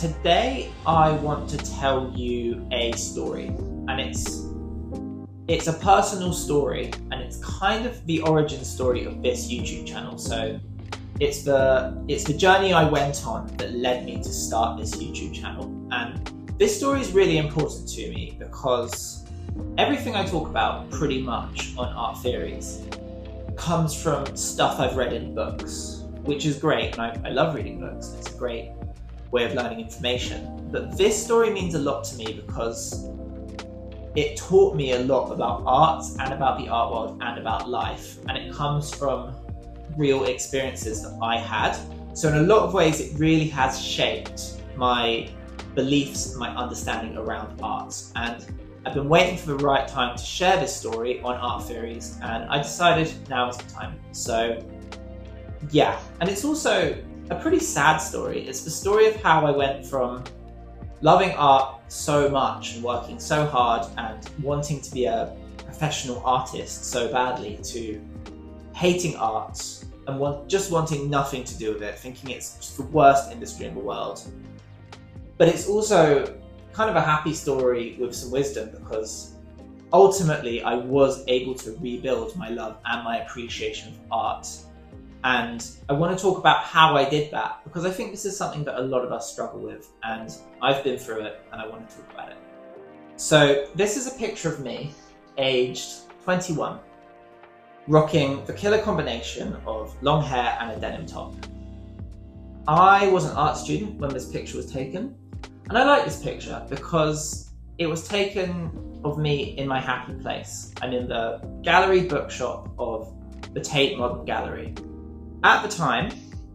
Today I want to tell you a story, and it's a personal story, and it's kind of the origin story of this YouTube channel. So it's the journey I went on that led me to start this YouTube channel. And this story is really important to me because everything I talk about pretty much on ArtTheoriez comes from stuff I've read in books, which is great, and I love reading books. It's a great way of learning information. But this story means a lot to me because it taught me a lot about art and about the art world and about life, and it comes from real experiences that I had. So in a lot of ways it really has shaped my beliefs and my understanding around art, and I've been waiting for the right time to share this story on ArtTheoriez, and I decided now is the time. So yeah, and it's also a pretty sad story. It's the story of how I went from loving art so much and working so hard and wanting to be a professional artist so badly to hating art and just wanting nothing to do with it, thinking it's just the worst industry in the world. But it's also kind of a happy story with some wisdom, because ultimately I was able to rebuild my love and my appreciation of art. And I want to talk about how I did that, because I think this is something that a lot of us struggle with, and I've been through it and I want to talk about it. So this is a picture of me, aged 21, rocking the killer combination of long hair and a denim top. I was an art student when this picture was taken, and I like this picture because it was taken of me in my happy place. I'm in the gallery bookshop of the Tate Modern Gallery. At the time,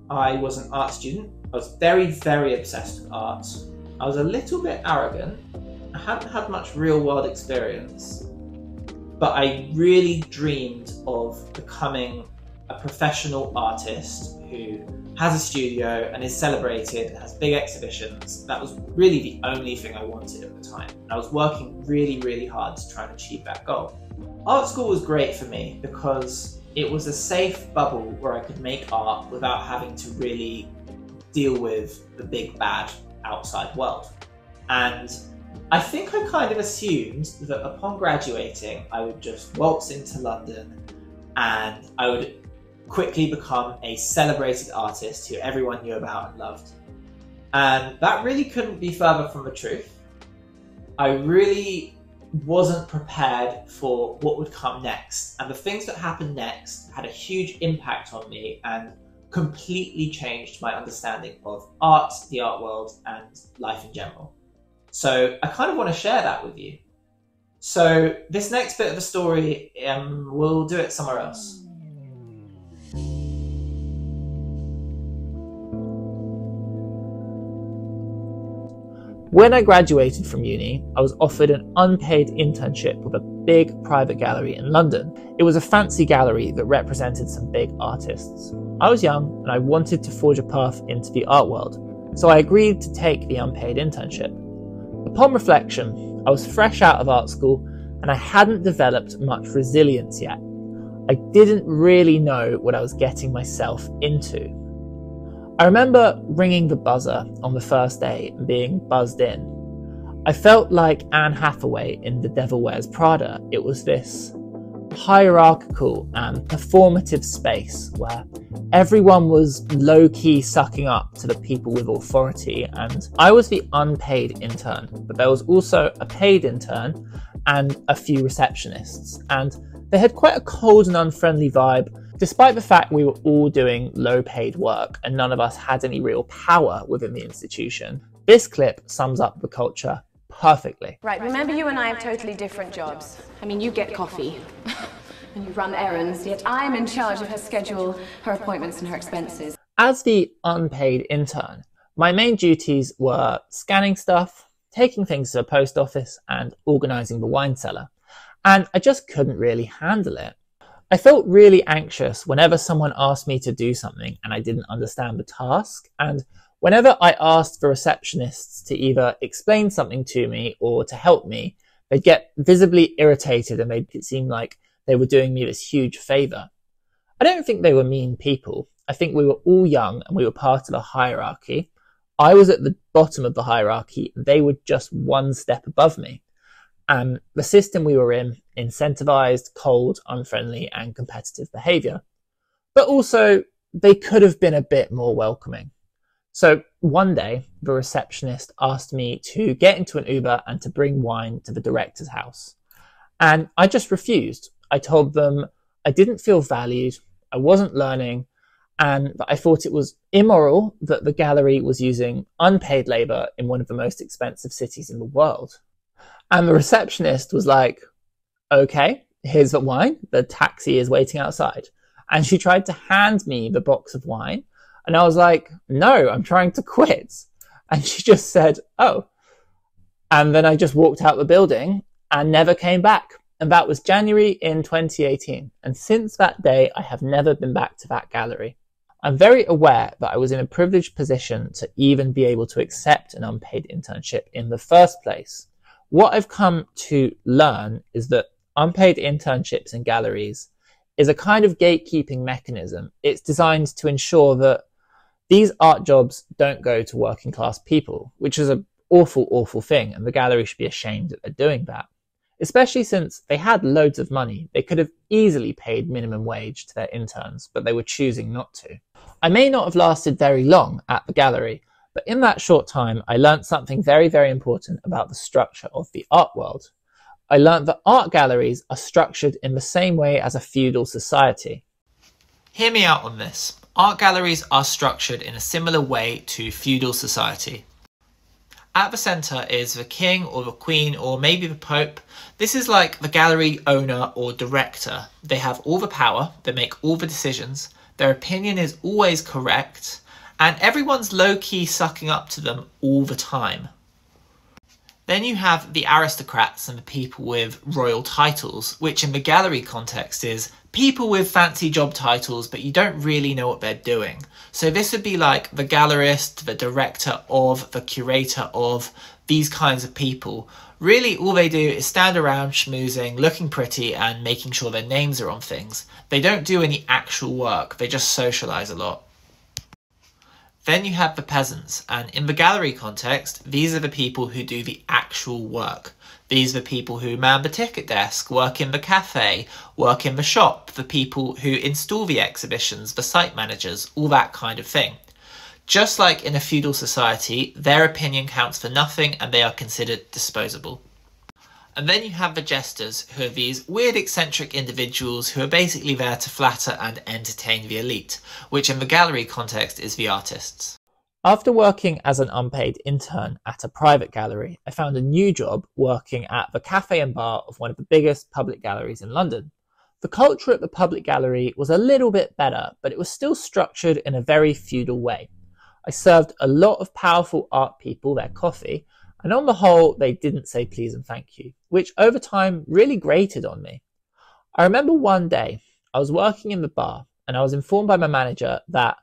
I was an art student. I was very, very obsessed with art. I was a little bit arrogant. I hadn't had much real world experience, but I really dreamed of becoming a professional artist who has a studio and is celebrated and has big exhibitions. That was really the only thing I wanted at the time. And I was working really, really hard to try and achieve that goal. Art school was great for me because it was a safe bubble where I could make art without having to really deal with the big bad outside world. And I think I kind of assumed that upon graduating, I would just waltz into London and I would quickly become a celebrated artist who everyone knew about and loved. And that really couldn't be further from the truth. I really wasn't prepared for what would come next, and the things that happened next had a huge impact on me and completely changed my understanding of art, the art world, and life in general. So I kind of want to share that with you. So this next bit of the story, we'll do it somewhere else. When I graduated from uni, I was offered an unpaid internship with a big private gallery in London. It was a fancy gallery that represented some big artists. I was young and I wanted to forge a path into the art world, so I agreed to take the unpaid internship. Upon reflection, I was fresh out of art school and I hadn't developed much resilience yet. I didn't really know what I was getting myself into. I remember ringing the buzzer on the first day and being buzzed in. I felt like Anne Hathaway in The Devil Wears Prada. It was this hierarchical and performative space where everyone was low-key sucking up to the people with authority, and I was the unpaid intern, but there was also a paid intern and a few receptionists, and they had quite a cold and unfriendly vibe, despite the fact we were all doing low-paid work and none of us had any real power within the institution. This clip sums up the culture perfectly. Right, remember you and I have totally different jobs. I mean, you get coffee and you run errands, yet I'm in charge of her schedule, her appointments and her expenses. As the unpaid intern, my main duties were scanning stuff, taking things to the post office and organising the wine cellar. And I just couldn't really handle it. I felt really anxious whenever someone asked me to do something and I didn't understand the task, and whenever I asked the receptionists to either explain something to me or to help me, they'd get visibly irritated and made it seem like they were doing me this huge favour. I don't think they were mean people. I think we were all young and we were part of a hierarchy. I was at the bottom of the hierarchy, and they were just one step above me. And the system we were in incentivized cold, unfriendly, and competitive behavior. But also, they could have been a bit more welcoming. So one day, the receptionist asked me to get into an Uber and to bring wine to the director's house. And I just refused. I told them I didn't feel valued, I wasn't learning, and that I thought it was immoral that the gallery was using unpaid labour in one of the most expensive cities in the world. And the receptionist was like, okay, here's the wine, the taxi is waiting outside. And she tried to hand me the box of wine. And I was like, no, I'm trying to quit. And she just said, oh. And then I just walked out the building and never came back. And that was January in 2018. And since that day, I have never been back to that gallery. I'm very aware that I was in a privileged position to even be able to accept an unpaid internship in the first place. What I've come to learn is that unpaid internships in galleries is a kind of gatekeeping mechanism. It's designed to ensure that these art jobs don't go to working class people, which is an awful, awful thing, and the gallery should be ashamed that they're doing that. Especially since they had loads of money. They could have easily paid minimum wage to their interns, but they were choosing not to. I may not have lasted very long at the gallery, but in that short time, I learned something very, very important about the structure of the art world. I learned that art galleries are structured in the same way as a feudal society. Hear me out on this. Art galleries are structured in a similar way to feudal society. At the centre is the king or the queen or maybe the pope. This is like the gallery owner or director. They have all the power, they make all the decisions, their opinion is always correct, and everyone's low-key sucking up to them all the time. Then you have the aristocrats and the people with royal titles, which in the gallery context is people with fancy job titles, but you don't really know what they're doing. So this would be like the gallerist, the director of, the curator of, these kinds of people. Really, all they do is stand around schmoozing, looking pretty, and making sure their names are on things. They don't do any actual work, they just socialise a lot. Then you have the peasants, and in the gallery context, these are the people who do the actual work. These are the people who man the ticket desk, work in the cafe, work in the shop, the people who install the exhibitions, the site managers, all that kind of thing. Just like in a feudal society, their opinion counts for nothing and they are considered disposable. And then you have the jesters, who are these weird eccentric individuals who are basically there to flatter and entertain the elite, which in the gallery context is the artists. After working as an unpaid intern at a private gallery, I found a new job working at the cafe and bar of one of the biggest public galleries in London. The culture at the public gallery was a little bit better, but it was still structured in a very feudal way. I served a lot of powerful art people their coffee, and on the whole, they didn't say please and thank you, which over time really grated on me. I remember one day, I was working in the bar, and I was informed by my manager that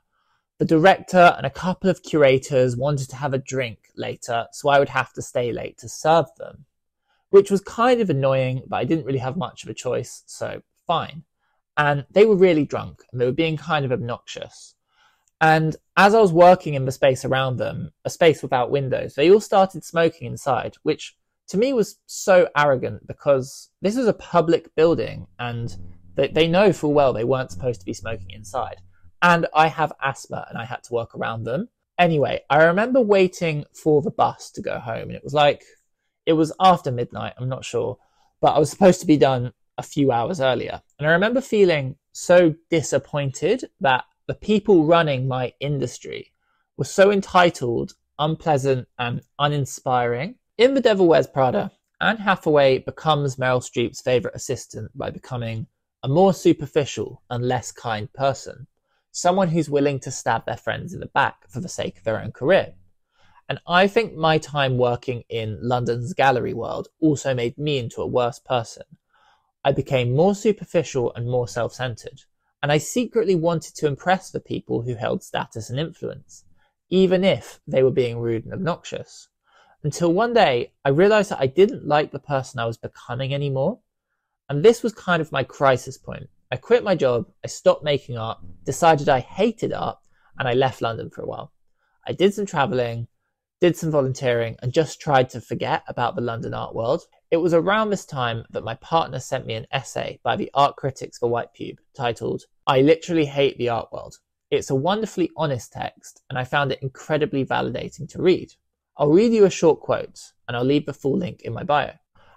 the director and a couple of curators wanted to have a drink later, so I would have to stay late to serve them, which was kind of annoying, but I didn't really have much of a choice, so fine. And they were really drunk, and they were being kind of obnoxious. And as I was working in the space around them, a space without windows, they all started smoking inside, which to me was so arrogant because this is a public building and they know full well they weren't supposed to be smoking inside. And I have asthma and I had to work around them. Anyway, I remember waiting for the bus to go home, and it was after midnight, I'm not sure, but I was supposed to be done a few hours earlier. And I remember feeling so disappointed that the people running my industry were so entitled, unpleasant, and uninspiring. In The Devil Wears Prada, Anne Hathaway becomes Meryl Streep's favourite assistant by becoming a more superficial and less kind person, someone who's willing to stab their friends in the back for the sake of their own career. And I think my time working in London's gallery world also made me into a worse person. I became more superficial and more self-centered, and I secretly wanted to impress the people who held status and influence, even if they were being rude and obnoxious. Until one day, I realized that I didn't like the person I was becoming anymore, and this was kind of my crisis point. I quit my job, I stopped making art, decided I hated art, and I left London for a while. I did some travelling, did some volunteering, and just tried to forget about the London art world. It was around this time that my partner sent me an essay by the art critics for White Pube titled, "I Literally Hate the Art World." It's a wonderfully honest text, and I found it incredibly validating to read. I'll read you a short quote, and I'll leave the full link in my bio.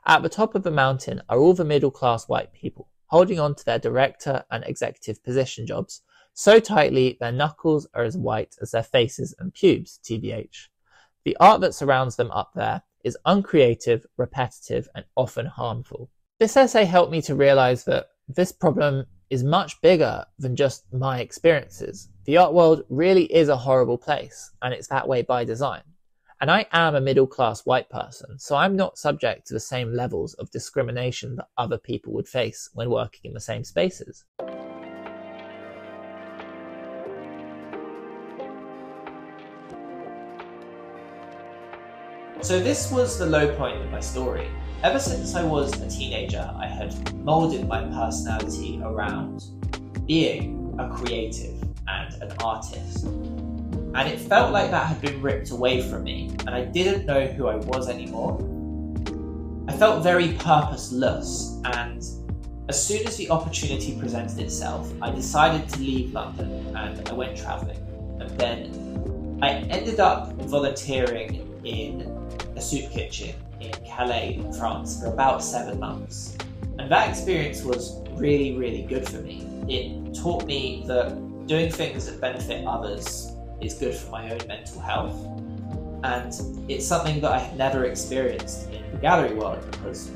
"At the top of the mountain are all the middle-class white people, holding on to their director and executive position jobs so tightly their knuckles are as white as their faces and pubes, TBH. The art that surrounds them up there is uncreative, repetitive, and often harmful." This essay helped me to realise that this problem is much bigger than just my experiences. The art world really is a horrible place, and it's that way by design. And I am a middle-class white person, so I'm not subject to the same levels of discrimination that other people would face when working in the same spaces. So this was the low point of my story. Ever since I was a teenager, I had moulded my personality around being a creative and an artist. And it felt like that had been ripped away from me, and I didn't know who I was anymore. I felt very purposeless, and as soon as the opportunity presented itself, I decided to leave London and I went travelling. And then I ended up volunteering in a soup kitchen in Calais in France for about 7 months. And that experience was really, really good for me. It taught me that doing things that benefit others is good for my own mental health. And it's something that I had never experienced in the gallery world, because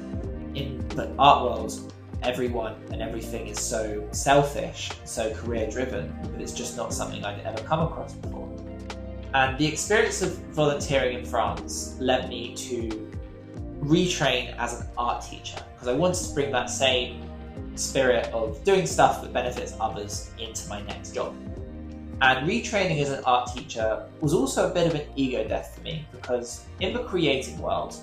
in the art world, everyone and everything is so selfish, so career driven, that it's just not something I'd ever come across before. And the experience of volunteering in France led me to retrain as an art teacher, because I wanted to bring that same spirit of doing stuff that benefits others into my next job. And retraining as an art teacher was also a bit of an ego death for me, because in the creative world,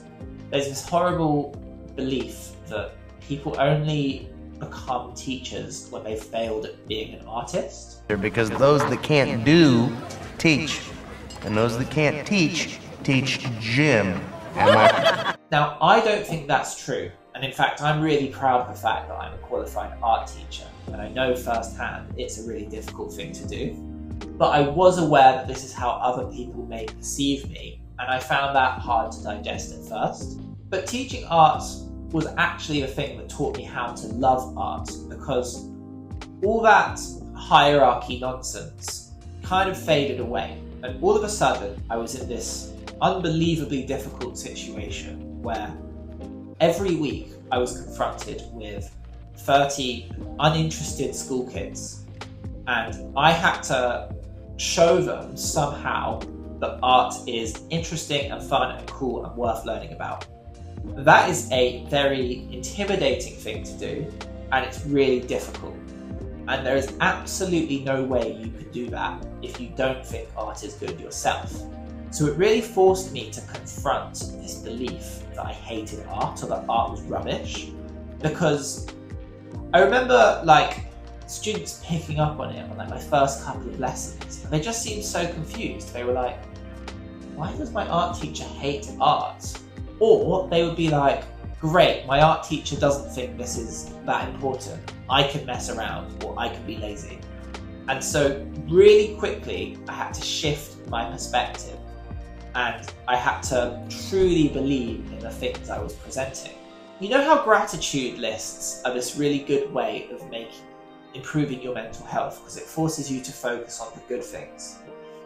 there's this horrible belief that people only become teachers when they've failed at being an artist. Because those that can't do, teach. And those that can't teach gym. Now, I don't think that's true. And in fact, I'm really proud of the fact that I'm a qualified art teacher. And I know firsthand it's a really difficult thing to do. But I was aware that this is how other people may perceive me. And I found that hard to digest at first. But teaching art was actually the thing that taught me how to love art, because all that hierarchy nonsense kind of faded away. And all of a sudden, I was in this unbelievably difficult situation where every week I was confronted with 30 uninterested school kids, and I had to show them somehow that art is interesting and fun and cool and worth learning about. That is a very intimidating thing to do, and it's really difficult. And there is absolutely no way you could do that if you don't think art is good yourself. So it really forced me to confront this belief that I hated art, or that art was rubbish, because I remember students picking up on it on my first couple of lessons, and they just seemed so confused. They were like, "Why does my art teacher hate art?" Or they would be like, "Great, my art teacher doesn't think this is that important. I can mess around, or I can be lazy." And so really quickly, I had to shift my perspective, and I had to truly believe in the things I was presenting. You know how gratitude lists are this really good way of improving your mental health, because it forces you to focus on the good things?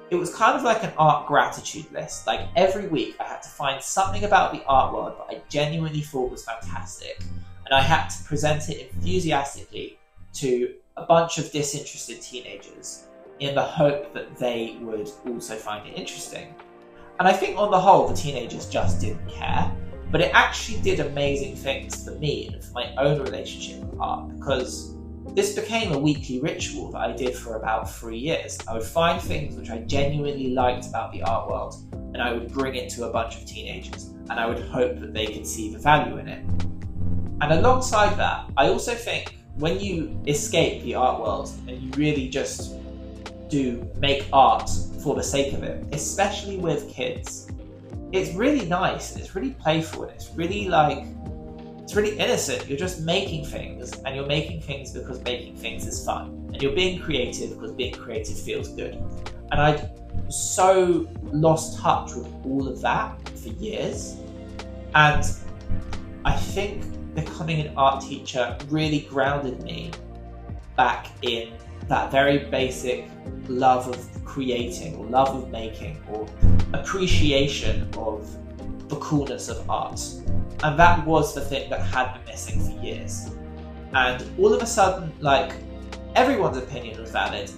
It was kind of like an art gratitude list. Like every week I had to find something about the art world that I genuinely thought was fantastic, and I had to present it enthusiastically to a bunch of disinterested teenagers in the hope that they would also find it interesting. And I think on the whole, the teenagers just didn't care, but it actually did amazing things for me and for my own relationship with art, because this became a weekly ritual that I did for about 3 years. I would find things which I genuinely liked about the art world, and I would bring it to a bunch of teenagers, and I would hope that they could see the value in it. And alongside that, I also think when you escape the art world and you really just do make art for the sake of it, especially with kids. It's really nice, and it's really playful, and it's really innocent. You're just making things, and you're making things because making things is fun. And you're being creative because being creative feels good. And I'd so lost touch with all of that for years. And I think becoming an art teacher really grounded me back in that very basic love of creating, or love of making, or appreciation of the coolness of art. And that was the thing that had been missing for years. And all of a sudden, like, everyone's opinion was valid.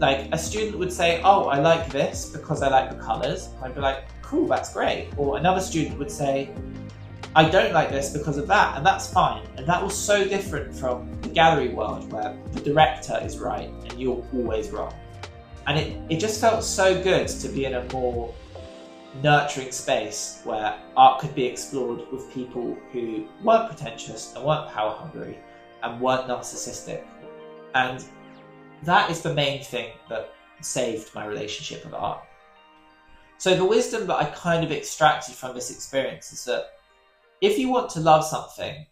Like, a student would say, oh, I like this because I like the colours. I'd be like, cool, that's great. Or another student would say, I don't like this because of that, and that's fine. And that was so different from the gallery world, where the director is right and you're always wrong. And it just felt so good to be in a more nurturing space where art could be explored with people who weren't pretentious and weren't power hungry and weren't narcissistic. And that is the main thing that saved my relationship with art. So the wisdom that I kind of extracted from this experience is that if you want to love something,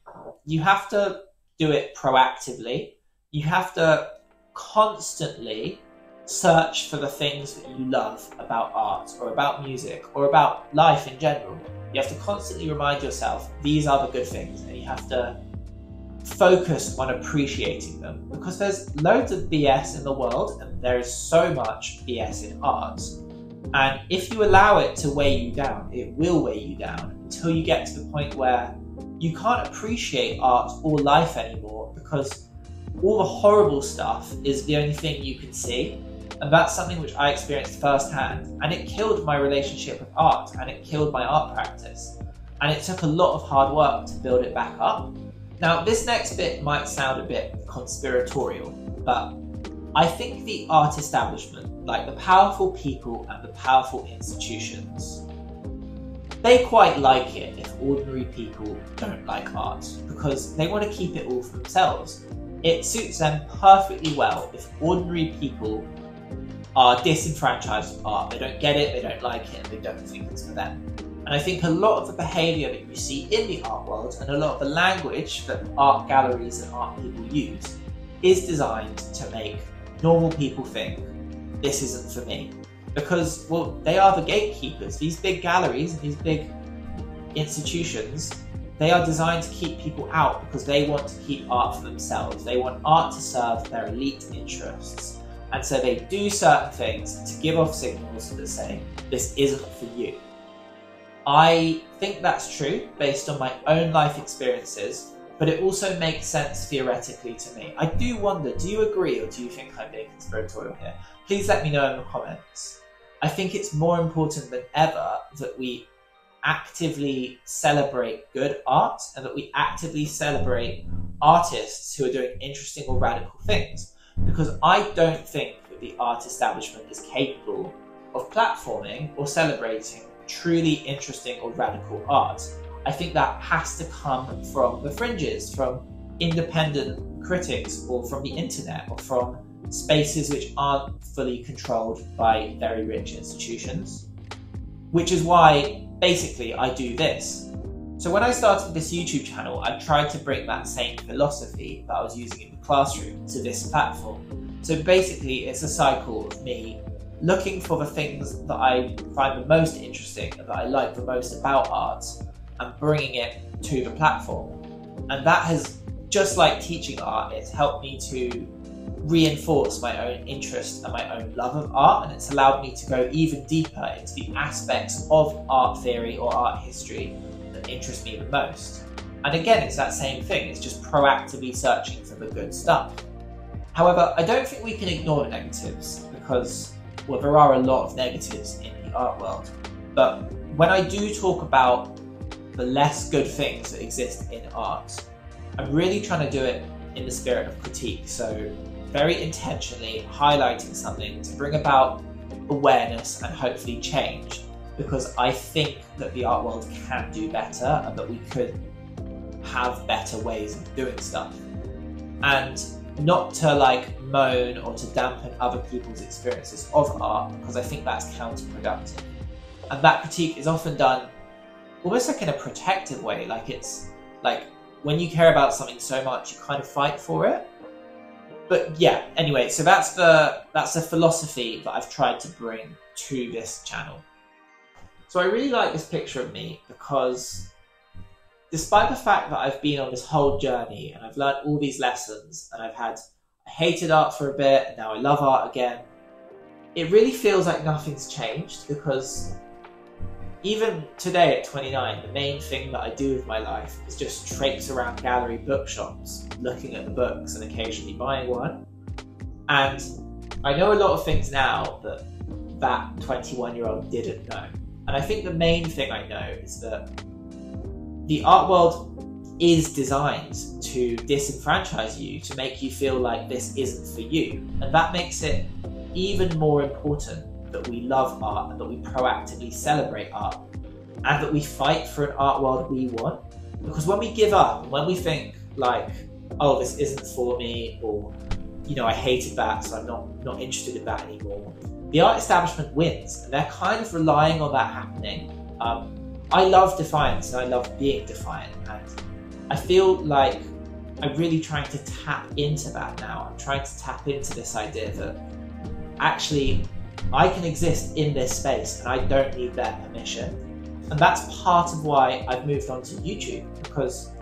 you have to do it proactively. You have to constantly search for the things that you love about art, or about music, or about life in general. You have to constantly remind yourself, these are the good things, and you have to focus on appreciating them, because there's loads of BS in the world, and there is so much BS in art. And if you allow it to weigh you down, it will weigh you down until you get to the point where you can't appreciate art or life anymore, because all the horrible stuff is the only thing you can see. And that's something which I experienced firsthand, and it killed my relationship with art, and it killed my art practice. And it took a lot of hard work to build it back up. Now, this next bit might sound a bit conspiratorial, but I think the art establishment, like the powerful people and the powerful institutions, they quite like it if ordinary people don't like art, because they want to keep it all for themselves. It suits them perfectly well if ordinary people are disenfranchised with art. They don't get it, they don't like it, and they don't think it's for them. And I think a lot of the behaviour that you see in the art world, and a lot of the language that art galleries and art people use, is designed to make normal people think, this isn't for me. Because, well, they are the gatekeepers. These big galleries and these big institutions, they are designed to keep people out because they want to keep art for themselves. They want art to serve their elite interests. And so they do certain things to give off signals that say, this isn't for you. I think that's true based on my own life experiences, but it also makes sense theoretically to me. I do wonder, do you agree, or do you think I'm being conspiratorial here? Please let me know in the comments. I think it's more important than ever that we actively celebrate good art, and that we actively celebrate artists who are doing interesting or radical things. Because I don't think that the art establishment is capable of platforming or celebrating truly interesting or radical art. I think that has to come from the fringes, from independent critics, or from the internet, or from spaces which aren't fully controlled by very rich institutions. Which is why, basically, I do this. So when I started this YouTube channel, I tried to bring that same philosophy that I was using in the classroom to this platform. So basically, it's a cycle of me looking for the things that I find the most interesting and that I like the most about art, and bringing it to the platform. And that has, just like teaching art, it's helped me to reinforce my own interest and my own love of art, and it's allowed me to go even deeper into the aspects of art theory or art history that interest me the most. And again, it's that same thing, it's just proactively searching for the good stuff. However, I don't think we can ignore the negatives, because, well, there are a lot of negatives in the art world. But when I do talk about the less good things that exist in art, I'm really trying to do it in the spirit of critique. So very intentionally highlighting something to bring about awareness and hopefully change, because I think that the art world can do better, and that we could have better ways of doing stuff. And not to like moan or to dampen other people's experiences of art, because I think that's counterproductive. And that critique is often done almost like in a protective way, like it's like when you care about something so much, you kind of fight for it. But yeah, anyway, so that's the philosophy that I've tried to bring to this channel. So I really like this picture of me because despite the fact that I've been on this whole journey and I've learned all these lessons and I hated art for a bit and now I love art again, it really feels like nothing's changed, because even today at 29, the main thing that I do with my life is just traipse around gallery bookshops, looking at the books and occasionally buying one. And I know a lot of things now that that 21-year-old didn't know. And I think the main thing I know is that the art world is designed to disenfranchise you, to make you feel like this isn't for you. And that makes it even more important that we love art and that we proactively celebrate art and that we fight for an art world we want. Because when we give up, when we think like, oh, this isn't for me, or, you know, I hated that, so I'm not interested in that anymore, the art establishment wins, and they're kind of relying on that happening. I love defiance and I love being defiant, and I feel like I'm really trying to tap into that now. I'm trying to tap into this idea that actually I can exist in this space and I don't need their permission. And that's part of why I've moved on to YouTube, because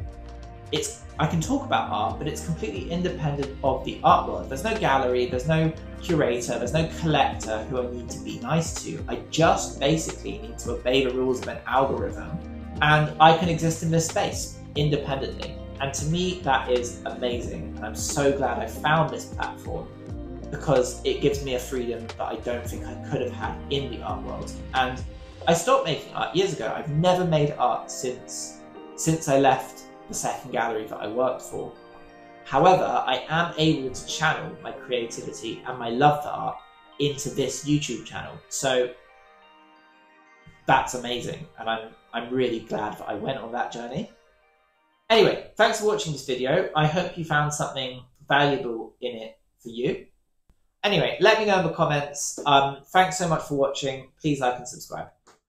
I can talk about art, but it's completely independent of the art world. There's no gallery, there's no curator, there's no collector who I need to be nice to. I just basically need to obey the rules of an algorithm, and I can exist in this space independently. And to me, that is amazing. And I'm so glad I found this platform, because it gives me a freedom that I don't think I could have had in the art world. And I stopped making art years ago. I've never made art since I left the second gallery that I worked for. However, I am able to channel my creativity and my love for art into this YouTube channel. So that's amazing, and I'm really glad that I went on that journey. Anyway, thanks for watching this video. I hope you found something valuable in it for you. Anyway, let me know in the comments. Thanks so much for watching. Please like and subscribe.